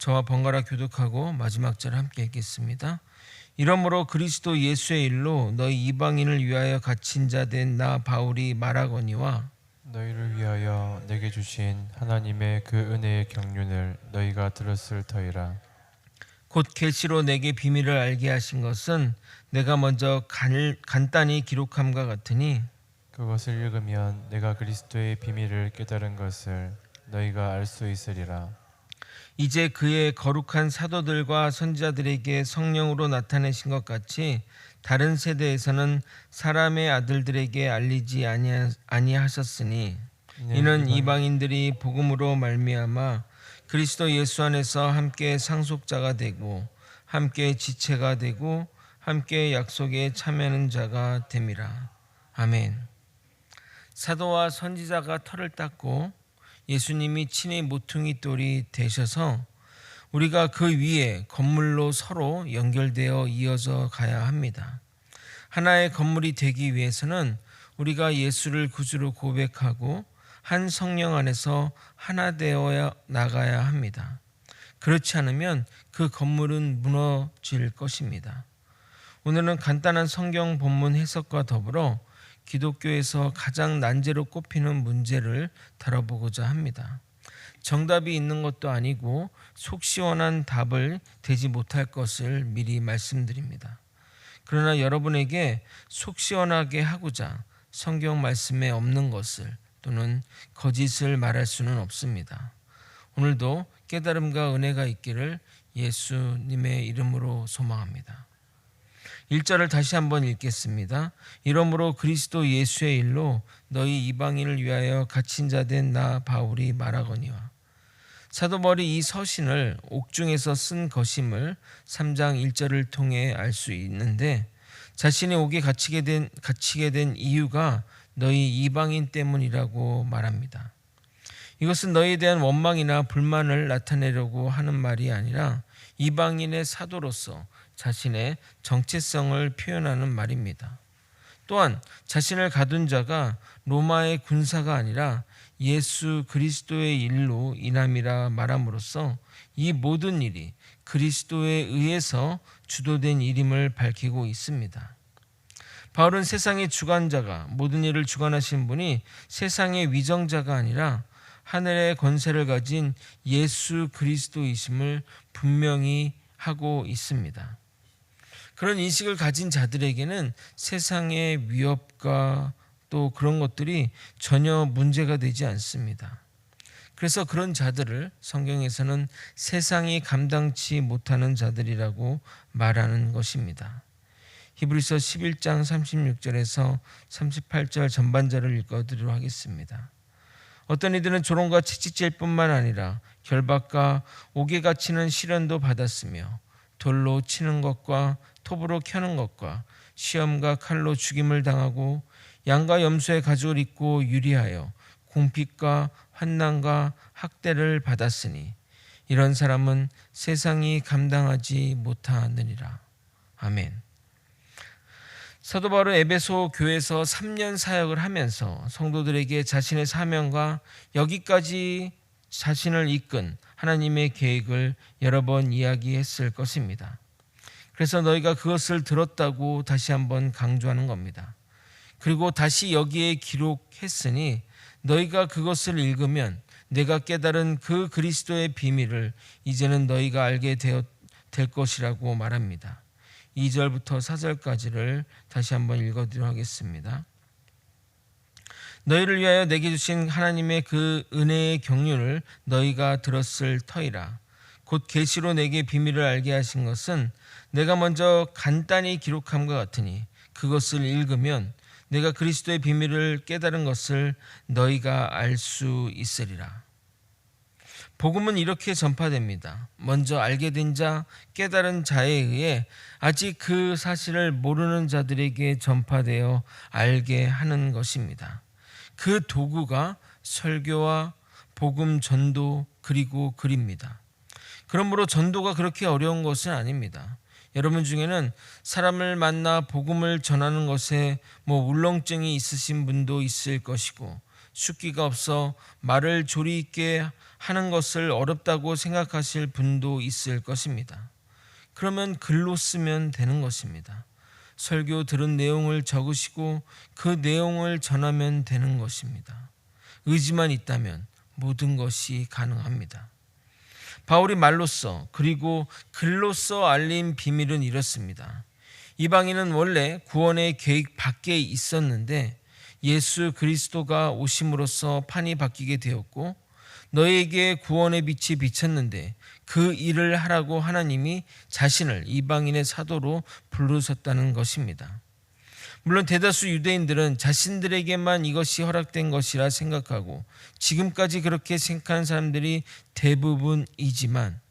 저와 번갈아 교독하고 마지막 절 함께 읽겠습니다. 이러므로 그리스도 예수의 일로 너희 이방인을 위하여 갇힌 자 된 나 바울이 말하거니와 너희를 위하여 내게 주신 하나님의 그 은혜의 경륜을 너희가 들었을 터이라. 곧 계시로 내게 비밀을 알게 하신 것은 내가 먼저 간단히 기록함과 같으니 그것을 읽으면 내가 그리스도의 비밀을 깨달은 것을 너희가 알 수 있으리라. 이제 그의 거룩한 사도들과 선지자들에게 성령으로 나타내신 것 같이 다른 세대에서는 사람의 아들들에게 알리지 아니하셨으니 이는 이방인들이 복음으로 말미암아 그리스도 예수 안에서 함께 상속자가 되고 함께 지체가 되고 함께 약속에 참여하는 자가 됨이라. 아멘. 사도와 선지자가 털을 닦고 예수님이 친히 모퉁이 돌이 되셔서 우리가 그 위에 건물로 서로 연결되어 이어져 가야 합니다. 하나의 건물이 되기 위해서는 우리가 예수를 구주로 고백하고 한 성령 안에서 하나 되어 나가야 합니다. 그렇지 않으면 그 건물은 무너질 것입니다. 오늘은 간단한 성경 본문 해석과 더불어 기독교에서 가장 난제로 꼽히는 문제를 다뤄보고자 합니다. 정답이 있는 것도 아니고 속 시원한 답을 대지 못할 것을 미리 말씀드립니다. 그러나 여러분에게 속 시원하게 하고자 성경 말씀에 없는 것을 또는 거짓을 말할 수는 없습니다. 오늘도 깨달음과 은혜가 있기를 예수님의 이름으로 소망합니다. 1절을 다시 한번 읽겠습니다. 이러므로 그리스도 예수의 일로 너희 이방인을 위하여 갇힌 자 된 나 바울이 말하거니와. 사도 바울이 이 서신을 옥중에서 쓴 것임을 3장 1절을 통해 알 수 있는데 자신이 옥에 갇히게 된 이유가 너희 이방인 때문이라고 말합니다. 이것은 너희에 대한 원망이나 불만을 나타내려고 하는 말이 아니라 이방인의 사도로서 자신의 정체성을 표현하는 말입니다. 또한 자신을 가둔 자가 로마의 군사가 아니라 예수 그리스도의 일로 인함이라 말함으로써 이 모든 일이 그리스도에 의해서 주도된 일임을 밝히고 있습니다. 바울은 세상의 주관자가 모든 일을 주관하신 분이 세상의 위정자가 아니라 하늘의 권세를 가진 예수 그리스도이심을 분명히 하고 있습니다. 그런 인식을 가진 자들에게는 세상의 위협과 또 그런 것들이 전혀 문제가 되지 않습니다. 그래서 그런 자들을 성경에서는 세상이 감당치 못하는 자들이라고 말하는 것입니다. 히브리서 11장 36절에서 38절 전반절을 읽어드리도록 하겠습니다. 어떤 이들은 조롱과 채찍질 뿐만 아니라 결박과 옥에 갇히는 시련도 받았으며 돌로 치는 것과 톱으로 켜는 것과 시험과 칼로 죽임을 당하고 양과 염소의 가죽을 입고 유리하여 궁핍과 환난과 학대를 받았으니 이런 사람은 세상이 감당하지 못하느니라. 아멘. 사도 바울은 에베소 교회에서 3년 사역을 하면서 성도들에게 자신의 사명과 여기까지 자신을 이끈 하나님의 계획을 여러 번 이야기했을 것입니다. 그래서 너희가 그것을 들었다고 다시 한번 강조하는 겁니다. 그리고 다시 여기에 기록했으니 너희가 그것을 읽으면 내가 깨달은 그 그리스도의 비밀을 이제는 너희가 알게 될 것이라고 말합니다. 2절부터 4절까지를 다시 한번 읽어드리도록 하겠습니다. 너희를 위하여 내게 주신 하나님의 그 은혜의 경륜을 너희가 들었을 터이라. 곧 계시로 내게 비밀을 알게 하신 것은 내가 먼저 간단히 기록함과 같으니 그것을 읽으면 내가 그리스도의 비밀을 깨달은 것을 너희가 알 수 있으리라. 복음은 이렇게 전파됩니다. 먼저 알게 된 자, 깨달은 자에 의해 아직 그 사실을 모르는 자들에게 전파되어 알게 하는 것입니다. 그 도구가 설교와 복음 전도 그리고 글입니다. 그러므로 전도가 그렇게 어려운 것은 아닙니다. 여러분 중에는 사람을 만나 복음을 전하는 것에 울렁증이 있으신 분도 있을 것이고 숫기가 없어 말을 조리 있게 하는 것을 어렵다고 생각하실 분도 있을 것입니다. 그러면 글로 쓰면 되는 것입니다. 설교 들은 내용을 적으시고 그 내용을 전하면 되는 것입니다. 의지만 있다면 모든 것이 가능합니다. 바울이 말로써 그리고 글로써 알린 비밀은 이렇습니다. 이방인은 원래 구원의 계획 밖에 있었는데 예수 그리스도가 오심으로써 판이 바뀌게 되었고 너에게 구원의 빛이 비쳤는데 그 일을 하라고 하나님이 자신을 이방인의 사도로 부르셨다는 것입니다. 물론 대다수 유대인들은 자신들에게만 이것이 허락된 것이라 생각하고 지금까지 그렇게 생각하는 사람들이 대부분이지만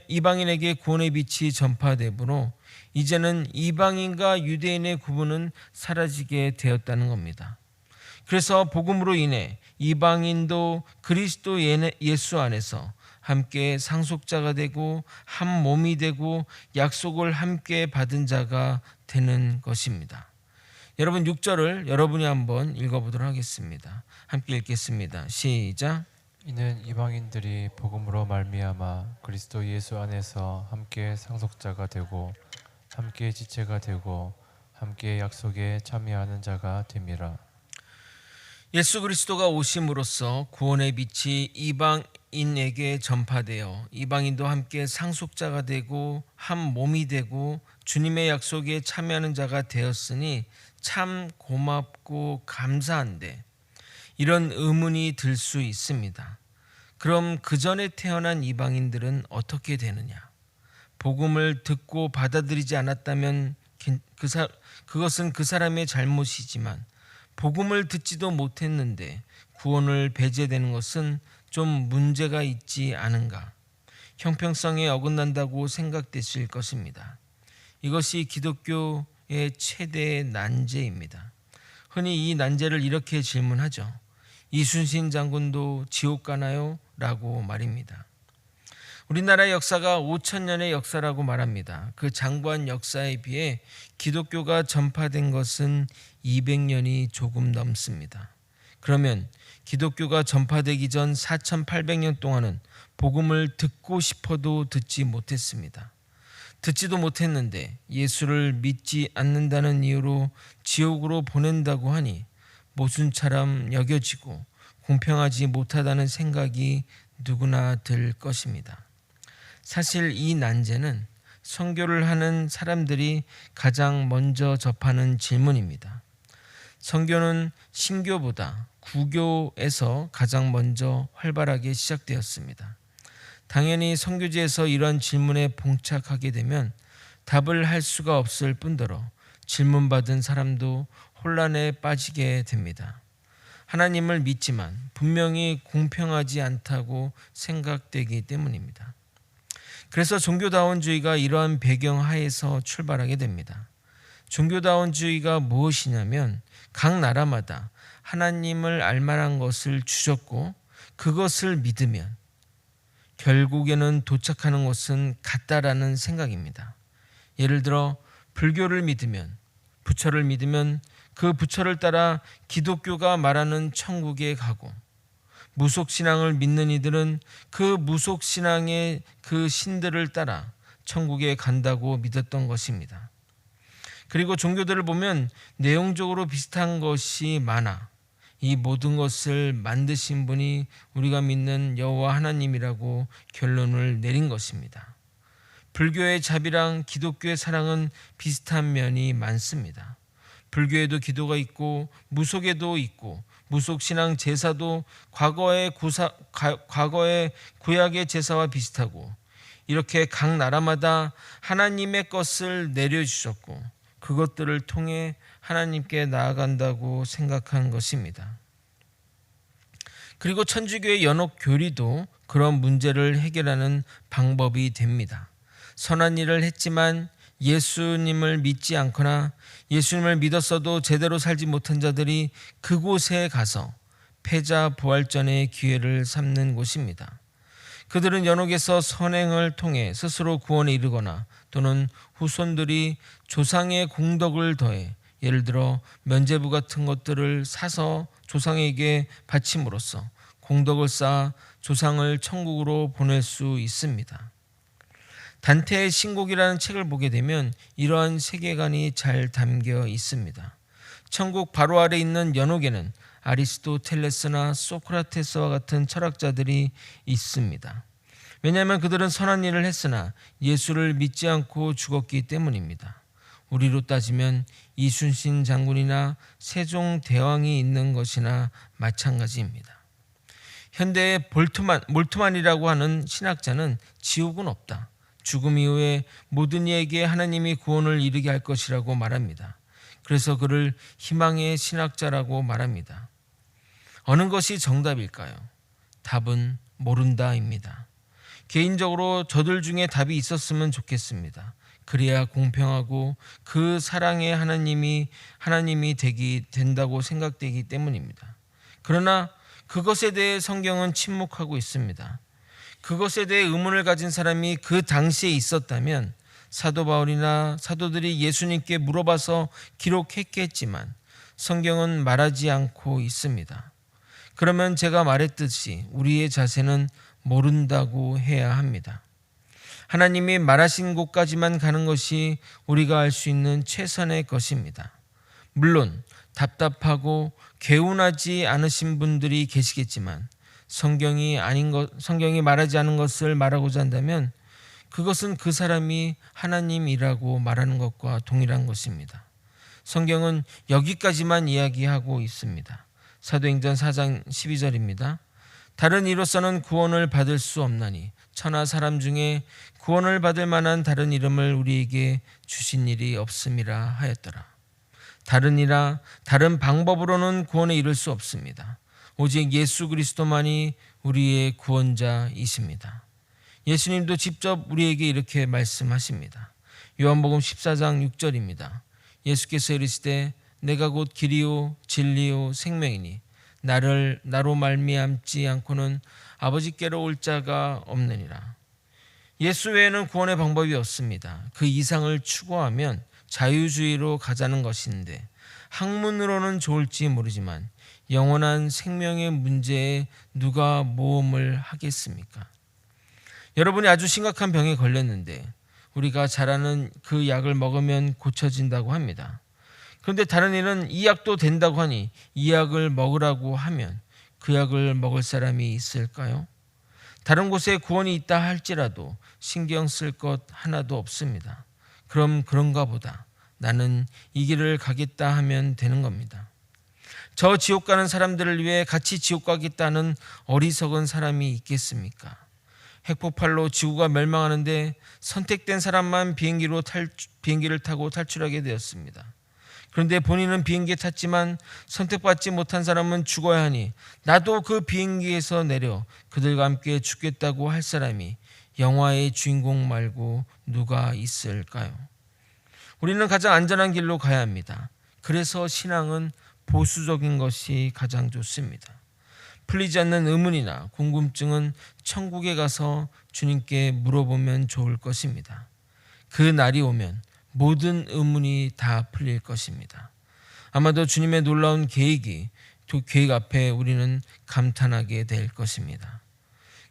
이방인에게 구원의 빛이 전파되므로 이제는 이방인과 유대인의 구분은 사라지게 되었다는 겁니다. 그래서 복음으로 인해 이방인도 그리스도 예수 안에서 함께 상속자가 되고 한 몸이 되고 약속을 함께 받은 자가 되는 것입니다. 여러분 6절을 여러분이 한번 읽어보도록 하겠습니다. 함께 읽겠습니다. 시작. 이는 이방인들이 복음으로 말미암아 그리스도 예수 안에서 함께 상속자가 되고 함께 지체가 되고 함께 약속에 참여하는 자가 됨이라. 예수 그리스도가 오심으로써 구원의 빛이 이방인에게 전파되어 이방인도 함께 상속자가 되고 한 몸이 되고 주님의 약속에 참여하는 자가 되었으니 참 고맙고 감사한데 이런 의문이 들 수 있습니다. 그럼 그 전에 태어난 이방인들은 어떻게 되느냐? 복음을 듣고 받아들이지 않았다면 그것은 그 사람의 잘못이지만 복음을 듣지도 못했는데 구원을 배제되는 것은 좀 문제가 있지 않은가? 형평성에 어긋난다고 생각되실 것입니다. 이것이 기독교의 최대의 난제입니다. 흔히 이 난제를 이렇게 질문하죠. 이순신 장군도 지옥 가나요? 라고 말입니다. 우리나라의 역사가 5,000년의 역사라고 말합니다. 그 장구한 역사에 비해 기독교가 전파된 것은 200년이 조금 넘습니다. 그러면 기독교가 전파되기 전 4,800년 동안은 복음을 듣고 싶어도 듣지 못했습니다. 듣지도 못했는데 예수를 믿지 않는다는 이유로 지옥으로 보낸다고 하니 모순처럼 여겨지고 공평하지 못하다는 생각이 누구나 들 것입니다. 사실 이 난제는 선교를 하는 사람들이 가장 먼저 접하는 질문입니다. 선교는 신교보다 구교에서 가장 먼저 활발하게 시작되었습니다. 당연히 선교지에서 이런 질문에 봉착하게 되면 답을 할 수가 없을 뿐더러 질문받은 사람도 혼란에 빠지게 됩니다. 하나님을 믿지만 분명히 공평하지 않다고 생각되기 때문입니다. 그래서 종교다원주의가 이러한 배경 하에서 출발하게 됩니다. 종교다원주의가 무엇이냐면 각 나라마다 하나님을 알만한 것을 주셨고 그것을 믿으면 결국에는 도착하는 곳은 같다라는 생각입니다. 예를 들어 불교를 믿으면 부처를 믿으면 그 부처를 따라 기독교가 말하는 천국에 가고 무속신앙을 믿는 이들은 그 무속신앙의 그 신들을 따라 천국에 간다고 믿었던 것입니다. 그리고 종교들을 보면 내용적으로 비슷한 것이 많아 이 모든 것을 만드신 분이 우리가 믿는 여호와 하나님이라고 결론을 내린 것입니다. 불교의 자비랑 기독교의 사랑은 비슷한 면이 많습니다. 불교에도 기도가 있고 무속에도 있고 무속신앙 제사도 과거의 구약의 제사와 비슷하고 이렇게 각 나라마다 하나님의 것을 내려주셨고 그것들을 통해 하나님께 나아간다고 생각한 것입니다. 그리고 천주교의 연옥 교리도 그런 문제를 해결하는 방법이 됩니다. 선한 일을 했지만 예수님을 믿지 않거나 예수님을 믿었어도 제대로 살지 못한 자들이 그곳에 가서 패자 부활전의 기회를 삼는 곳입니다. 그들은 연옥에서 선행을 통해 스스로 구원에 이르거나 또는 후손들이 조상의 공덕을 더해 예를 들어 면죄부 같은 것들을 사서 조상에게 바침으로써 공덕을 쌓아 조상을 천국으로 보낼 수 있습니다. 단테의 신곡이라는 책을 보게 되면 이러한 세계관이 잘 담겨 있습니다. 천국 바로 아래 있는 연옥에는 아리스토텔레스나 소크라테스와 같은 철학자들이 있습니다. 왜냐하면 그들은 선한 일을 했으나 예수를 믿지 않고 죽었기 때문입니다. 우리로 따지면 이순신 장군이나 세종대왕이 있는 것이나 마찬가지입니다. 현대의 몰트만이라고 하는 신학자는 지옥은 없다, 죽음 이후에 모든 이에게 하나님이 구원을 이루게 할 것이라고 말합니다. 그래서 그를 희망의 신학자라고 말합니다. 어느 것이 정답일까요? 답은 모른다입니다. 개인적으로 저들 중에 답이 있었으면 좋겠습니다. 그래야 공평하고 그 사랑의 하나님이 된다고 생각되기 때문입니다. 그러나 그것에 대해 성경은 침묵하고 있습니다. 그것에 대해 의문을 가진 사람이 그 당시에 있었다면 사도 바울이나 사도들이 예수님께 물어봐서 기록했겠지만 성경은 말하지 않고 있습니다. 그러면 제가 말했듯이 우리의 자세는 모른다고 해야 합니다. 하나님이 말하신 곳까지만 가는 것이 우리가 알 수 있는 최선의 것입니다. 물론 답답하고 개운하지 않으신 분들이 계시겠지만 성경이 말하지 않은 것을 말하고자 한다면 그것은 그 사람이 하나님이라고 말하는 것과 동일한 것입니다. 성경은 여기까지만 이야기하고 있습니다. 사도행전 4장 12절입니다. 다른 이로서는 구원을 받을 수 없나니 천하 사람 중에 구원을 받을 만한 다른 이름을 우리에게 주신 일이 없음이라 하였더라. 다른 방법으로는 구원에 이를 수 없습니다. 오직 예수 그리스도만이 우리의 구원자이십니다. 예수님도 직접 우리에게 이렇게 말씀하십니다. 요한복음 14장 6절입니다. 예수께서 이르시되 내가 곧 길이요 진리요 생명이니 나로 말미암지 않고는 아버지께로 올 자가 없느니라. 예수 외에는 구원의 방법이 없습니다. 그 이상을 추구하면 자유주의로 가자는 것인데 학문으로는 좋을지 모르지만 영원한 생명의 문제에 누가 모험을 하겠습니까? 여러분이 아주 심각한 병에 걸렸는데 우리가 잘 아는 그 약을 먹으면 고쳐진다고 합니다. 그런데 다른 이는 이 약도 된다고 하니 이 약을 먹으라고 하면 그 약을 먹을 사람이 있을까요? 다른 곳에 구원이 있다 할지라도 신경 쓸 것 하나도 없습니다. 그럼 그런가 보다. 나는 이 길을 가겠다 하면 되는 겁니다. 저 지옥 가는 사람들을 위해 같이 지옥 가겠다는 어리석은 사람이 있겠습니까? 핵폭발로 지구가 멸망하는데 선택된 사람만 비행기를 타고 탈출하게 되었습니다. 그런데 본인은 비행기에 탔지만 선택받지 못한 사람은 죽어야 하니 나도 그 비행기에서 내려 그들과 함께 죽겠다고 할 사람이 영화의 주인공 말고 누가 있을까요? 우리는 가장 안전한 길로 가야 합니다. 그래서 신앙은 보수적인 것이 가장 좋습니다. 풀리지 않는 의문이나 궁금증은 천국에 가서 주님께 물어보면 좋을 것입니다. 그 날이 오면 모든 의문이 다 풀릴 것입니다. 아마도 주님의 놀라운 계획 앞에 우리는 감탄하게 될 것입니다.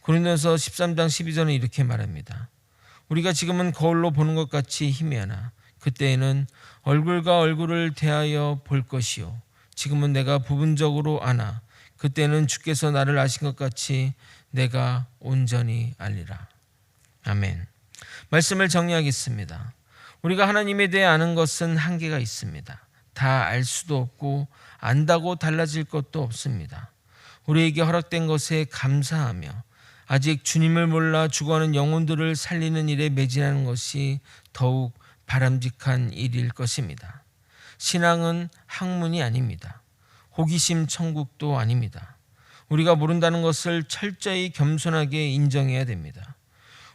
고린도서 13장 12절은 이렇게 말합니다. 우리가 지금은 거울로 보는 것 같이 희미하나 그때에는 얼굴과 얼굴을 대하여 볼 것이요 지금은 내가 부분적으로 아나 그때는 주께서 나를 아신 것 같이 내가 온전히 알리라. 아멘. 말씀을 정리하겠습니다. 우리가 하나님에 대해 아는 것은 한계가 있습니다. 다 알 수도 없고 안다고 달라질 것도 없습니다. 우리에게 허락된 것에 감사하며 아직 주님을 몰라 죽어가는 영혼들을 살리는 일에 매진하는 것이 더욱 바람직한 일일 것입니다. 신앙은 학문이 아닙니다. 호기심 천국도 아닙니다. 우리가 모른다는 것을 철저히 겸손하게 인정해야 됩니다.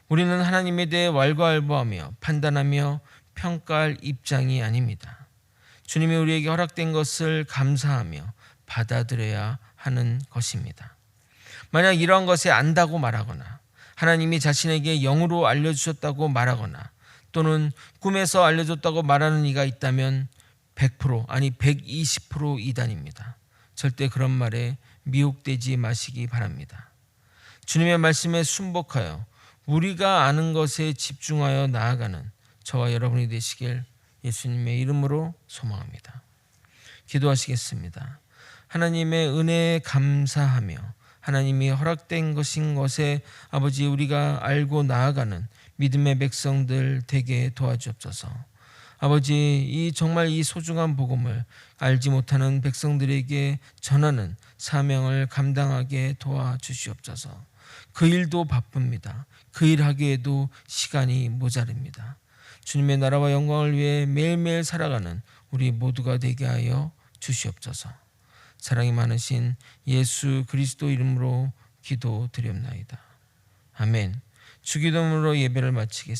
우리는 하나님에 대해 왈가왈부하며 판단하며 평가할 입장이 아닙니다. 주님이 우리에게 허락된 것을 감사하며 받아들여야 하는 것입니다. 만약 이러한 것에 안다고 말하거나 하나님이 자신에게 영으로 알려주셨다고 말하거나 또는 꿈에서 알려줬다고 말하는 이가 있다면 100% 아니 120% 이단입니다. 절대 그런 말에 미혹되지 마시기 바랍니다. 주님의 말씀에 순복하여 우리가 아는 것에 집중하여 나아가는 저와 여러분이 되시길 예수님의 이름으로 소망합니다. 기도하시겠습니다. 하나님의 은혜에 감사하며 하나님이 허락된 것인 것에 아버지 우리가 알고 나아가는 믿음의 백성들 되게 도와주옵소서. 아버지 정말 이 소중한 복음을 알지 못하는 백성들에게 전하는 사명을 감당하게 도와주시옵소서. 그 일도 바쁩니다. 그 일 하기에도 시간이 모자릅니다. 주님의 나라와 영광을 위해 매일매일 살아가는 우리 모두가 되게 하여 주시옵소서. 사랑이 많으신 예수 그리스도 이름으로 기도드렸나이다. 아멘. 주기도문으로 예배를 마치겠습니다.